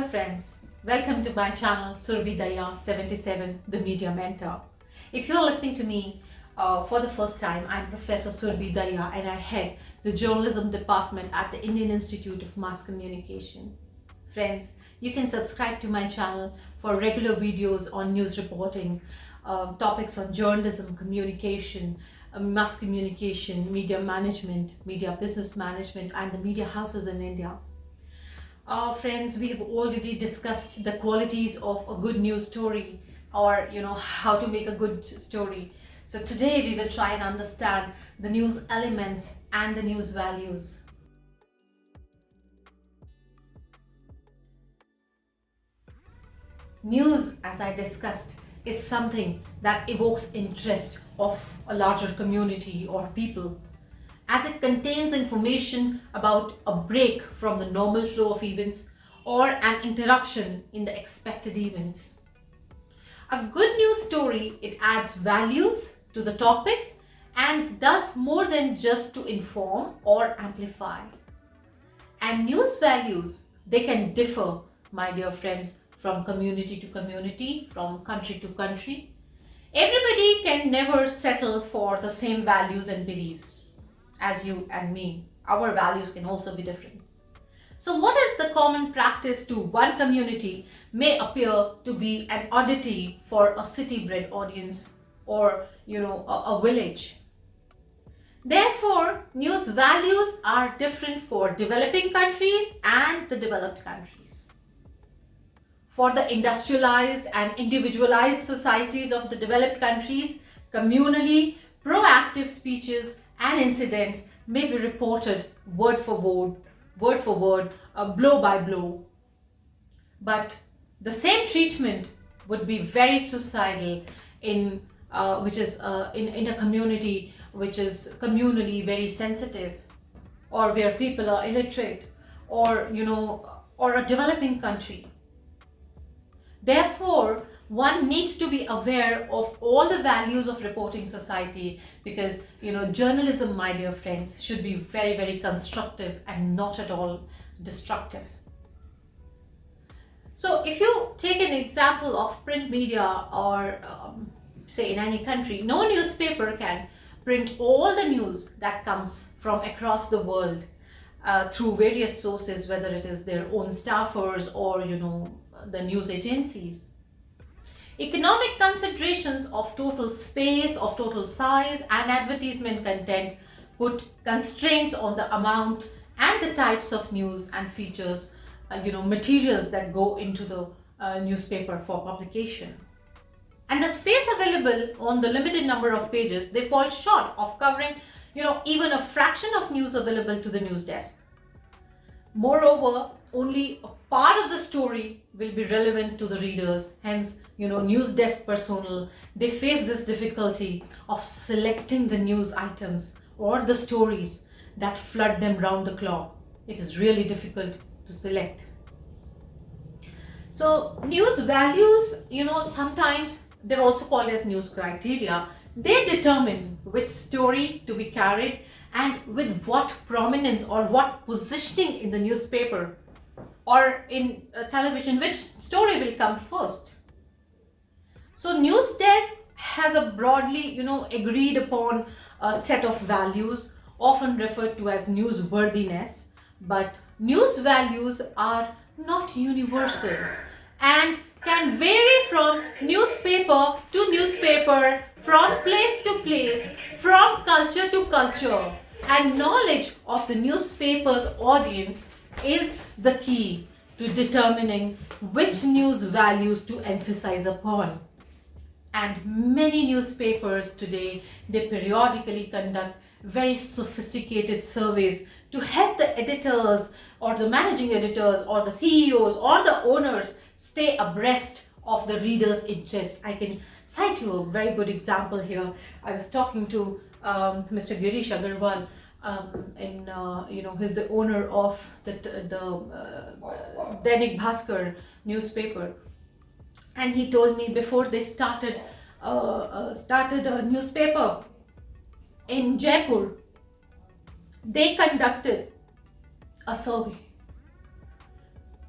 friends, welcome to my channel Surbhi Dahiya 77, the Media Mentor. If you're listening to me for the first time, I'm Professor Surbhi Dahiya and I head the Journalism Department at the Indian Institute of Mass Communication. Friends, you can subscribe to my channel for regular videos on news reporting, topics on journalism, communication, mass communication, media management, media business management, and the media houses in India. Friends, we have already discussed the qualities of a good news story, or how to make a good story. So today we will try and understand the news elements and the news values. News, as I discussed, is something that evokes interest of a larger community or people, as it contains information about a break from the normal flow of events or an interruption in the expected events. A good news story, it adds values to the topic and does more than just to inform or amplify. And news values, they can differ, my dear friends, from community to community, from country to country. Everybody can never settle for the same values and beliefs as you and me. Our values can also be different. So what is the common practice to one community may appear to be an oddity for a city-bred audience or a village. Therefore, news values are different for developing countries and the developed countries. For the industrialized and individualized societies of the developed countries, communally proactive speeches and incidents may be reported word for word, blow by blow. But the same treatment would be very suicidal in a community which is communally very sensitive, or where people are illiterate, or a developing country. Therefore, one needs to be aware of all the values of reporting society, because journalism, my dear friends, should be very, very constructive and not at all destructive. So if you take an example of print media, or say in any country, no newspaper can print all the news that comes from across the world through various sources, whether it is their own staffers or the news agencies. Economic considerations of total space, of total size, and advertisement content put constraints on the amount and the types of news and features, materials that go into the newspaper for publication. And the space available on the limited number of pages, they fall short of covering, even a fraction of news available to the news desk. Moreover, only a part of the story will be relevant to the readers. Hence, news desk personnel, they face this difficulty of selecting the news items or the stories that flood them round the clock. It is really difficult to select. So news values, sometimes they're also called as news criteria. They determine which story to be carried and with what prominence or what positioning in the newspaper or in television, which story will come first. So news desk has a broadly, agreed upon set of values, often referred to as newsworthiness, but news values are not universal and can vary from newspaper to newspaper, from place to place, from culture to culture. And knowledge of the newspaper's audience is the key to determining which news values to emphasize upon. And many newspapers today, they periodically conduct very sophisticated surveys to help the editors or the managing editors or the CEOs or the owners stay abreast of the reader's interest. I can cite you a very good example here. I was talking to Mr. Girish Agarwal, he's the owner of the Dainik Bhaskar newspaper, and he told me before they started a newspaper in Jaipur, they conducted a survey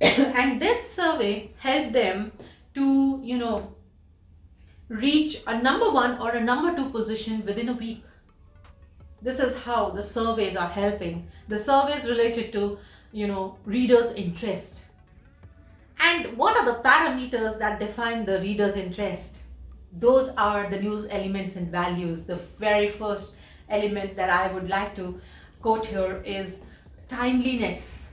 And this survey helped them to, reach a number one or a number two position within a week. This is how the surveys are helping. The surveys related to, readers' interest. And what are the parameters that define the reader's interest? Those are the news elements and values. The very first element that I would like to quote here is timeliness.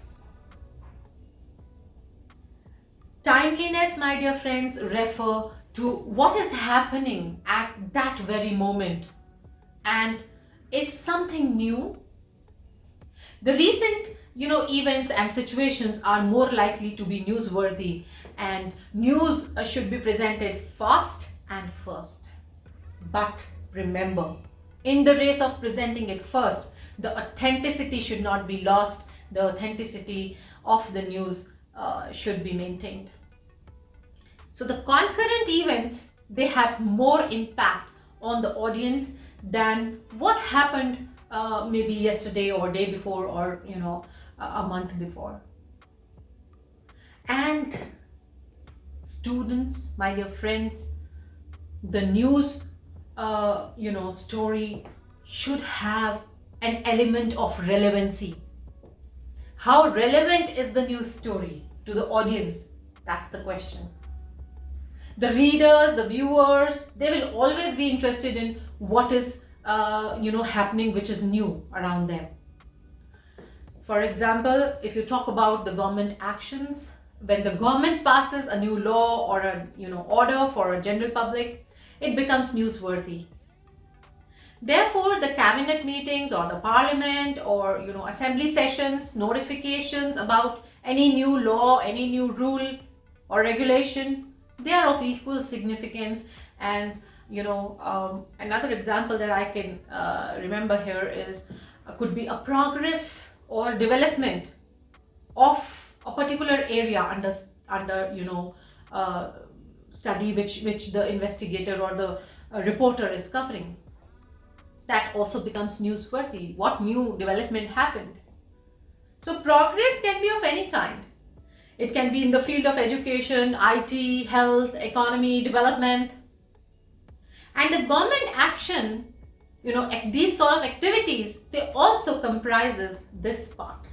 Timeliness, my dear friends, refer to what is happening at that very moment and is something new. The recent, events and situations are more likely to be newsworthy, and news should be presented fast and first. But remember, in the race of presenting it first, the authenticity should not be lost. The authenticity of the news should be maintained. So the concurrent events, they have more impact on the audience than what happened maybe yesterday or day before, or a month before. And students, my dear friends, the news story should have an element of relevancy. How relevant is the news story to the audience? That's the question. The readers, the viewers, they will always be interested in what is happening, which is new around them. For example, if you talk about the government actions, when the government passes a new law or a order for a general public, it becomes newsworthy. Therefore, the cabinet meetings or the parliament or assembly sessions, notifications about any new law, any new rule or regulation, they are of equal significance. And another example that I can remember here is could be a progress or development of a particular area under study which the investigator or the reporter is covering. That also becomes newsworthy. What new development happened? So progress can be of any kind. It can be in the field of education, IT, health, economy, development. And the government action, these sort of activities, they also comprises this part.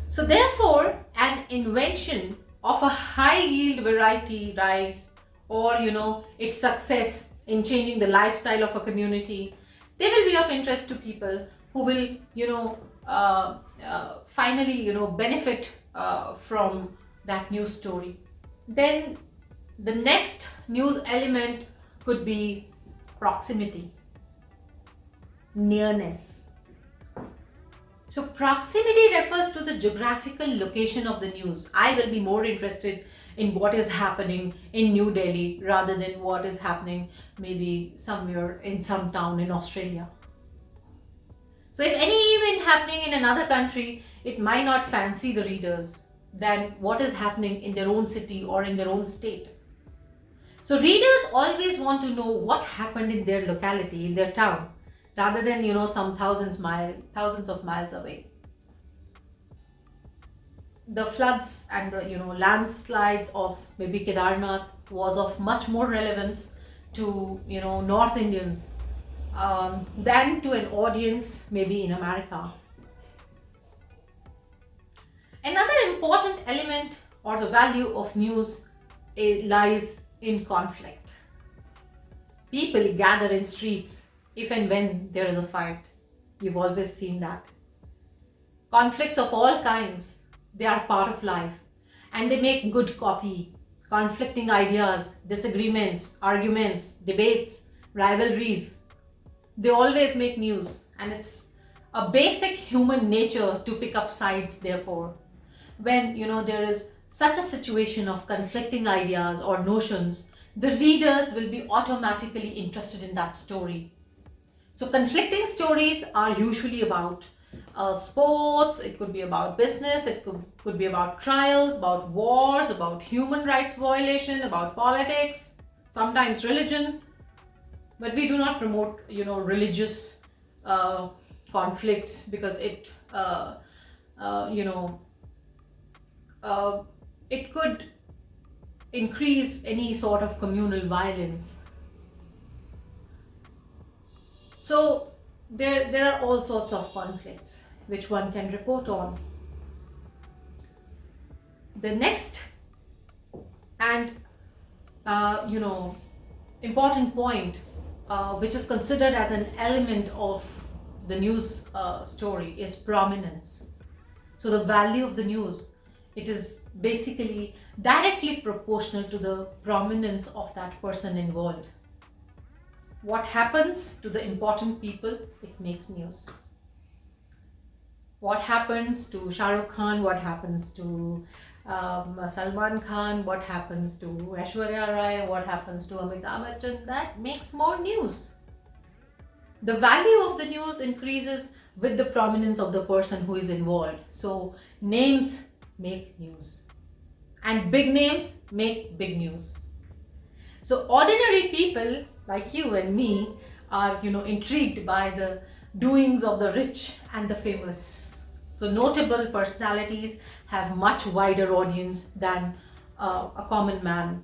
So therefore, an invention of a high yield variety rice, or its success in changing the lifestyle of a community, they will be of interest to people who will finally benefit from that news story. Then the next news element could be proximity, nearness. So proximity refers to the geographical location of the news. I will be more interested in what is happening in New Delhi rather than what is happening maybe somewhere in some town in Australia. So if any event happening in another country, it might not fancy the readers than what is happening in their own city or in their own state. So readers always want to know what happened in their locality, in their town, rather than some thousands of miles away. The floods and the landslides of maybe Kedarnath was of much more relevance to North Indians than to an audience maybe in America. Another important element or the value of news lies in conflict. People gather in streets if and when there is a fight. You've always seen that. Conflicts of all kinds, they are part of life, and they make good copy. Conflicting ideas, disagreements, arguments, debates, rivalries, they always make news, and it's a basic human nature to pick up sides. Therefore, when there is such a situation of conflicting ideas or notions, the readers will be automatically interested in that story. So conflicting stories are usually about sports, it could be about business, it could be about trials, about wars, about human rights violation, about politics, sometimes religion. But we do not promote religious conflicts, because it uh, it could increase any sort of communal violence. So there are all sorts of conflicts which one can report on. The next and important point, which is considered as an element of the news story, is prominence. So the value of the news, it is basically directly proportional to the prominence of that person involved. What happens to the important people, it makes news. What happens to Shah Rukh Khan, what happens to Salman Khan, what happens to Aishwarya Rai, what happens to Amitabh Bachchan, that makes more news. The value of the news increases with the prominence of the person who is involved. So names make news, and big names make big news. So ordinary people like you and me are, intrigued by the doings of the rich and the famous. So notable personalities have much wider audience than a common man.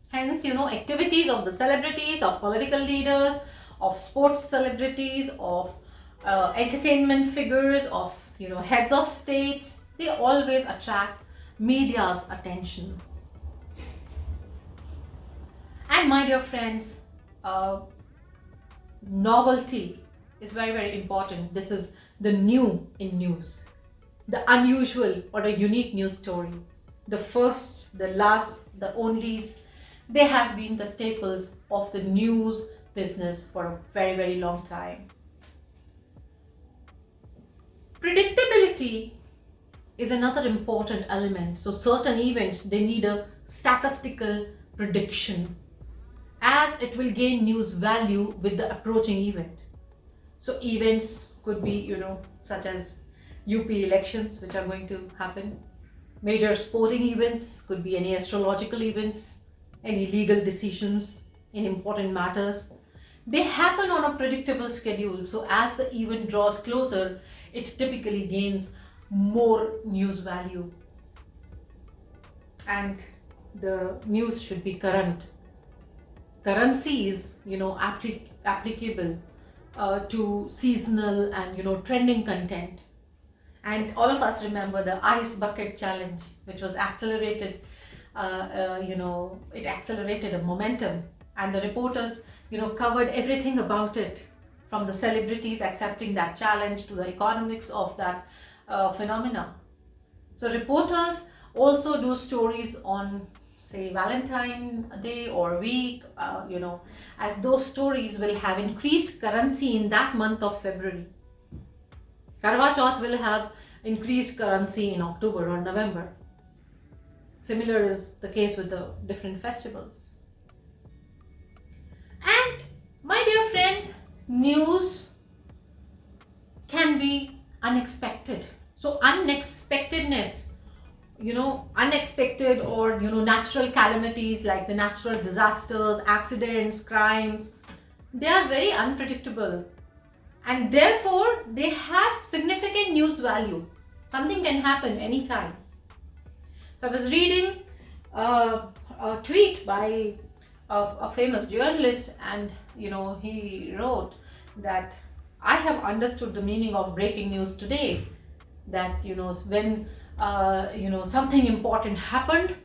Hence, activities of the celebrities, of political leaders, of sports celebrities, of entertainment figures, of heads of states, they always attract media's attention. And my dear friends, novelty is very, very important. This is the new in news, the unusual or a unique news story. The firsts, the last, the onlys, they have been the staples of the news business for a very, very long time. Predictability is another important element. So certain events, they need a statistical prediction, as it will gain news value with the approaching event. So events could be, such as UP elections, which are going to happen. Major sporting events could be any astrological events, any legal decisions in important matters. They happen on a predictable schedule. So as the event draws closer, it typically gains more news value. And the news should be current. Currency is, applicable to seasonal and trending content. And all of us remember the ice bucket challenge, which was accelerated. It accelerated a momentum, and the reporters, covered everything about it, from the celebrities accepting that challenge to the economics of that phenomena. So reporters also do stories on, say, Valentine Day or week, as those stories will have increased currency in that month of February. Karwa Chauth will have increased currency in October or November. Similar is the case with the different festivals. And my dear friends, news can be unexpected. So unexpectedness, unexpected or natural calamities like the natural disasters, accidents, crimes, they are very unpredictable, and therefore they have significant news value. Something can happen anytime. So I was reading a tweet by a famous journalist, and he wrote that I have understood the meaning of breaking news today. That when something important happened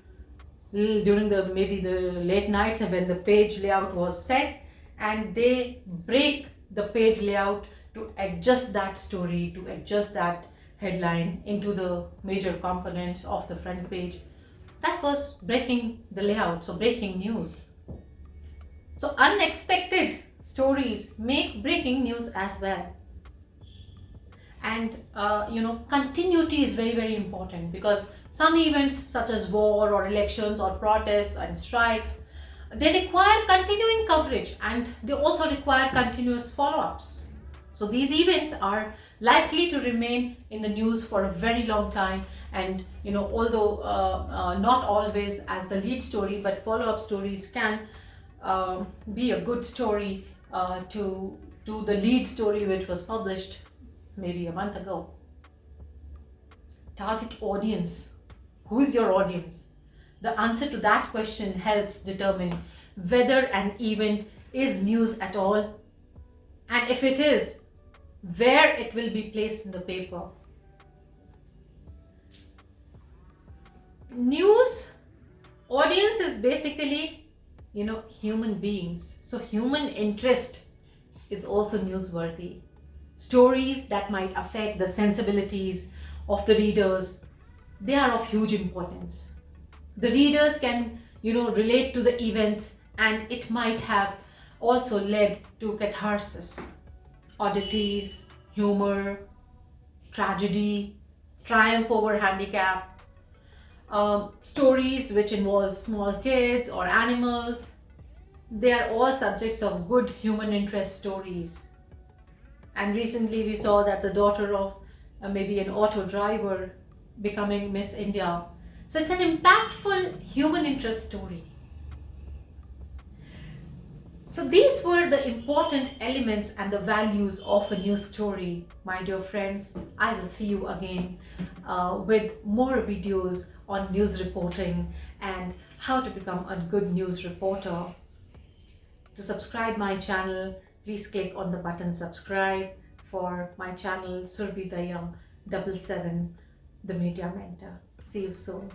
during the maybe the late nights, and when the page layout was set, and they break the page layout to adjust that story, to adjust that headline into the major components of the front page. That was breaking the layout, so breaking news. So unexpected stories make breaking news as well. And continuity is very, very important, because some events such as war or elections or protests and strikes, they require continuing coverage, and they also require continuous follow-ups. So these events are likely to remain in the news for a very long time, and although not always as the lead story, but follow-up stories can be a good story to the lead story which was published maybe a month ago. Target audience. Who is your audience? The answer to that question helps determine whether an event is news at all, and if it is, where it will be placed in the paper. News audience is basically, human beings. So human interest is also newsworthy. Stories that might affect the sensibilities of the readers, they are of huge importance. The readers can, relate to the events, and it might have also led to catharsis, oddities, humor, tragedy, triumph over handicap, stories which involve small kids or animals. They are all subjects of good human interest stories. And recently we saw that the daughter of maybe an auto driver becoming Miss India. So it's an impactful human interest story. So these were the important elements and the values of a news story. My dear friends, I will see you again with more videos on news reporting and how to become a good news reporter. To subscribe my channel, please click on the button subscribe for my channel Surbhi Dahiya 77, the Media Mentor. See you soon.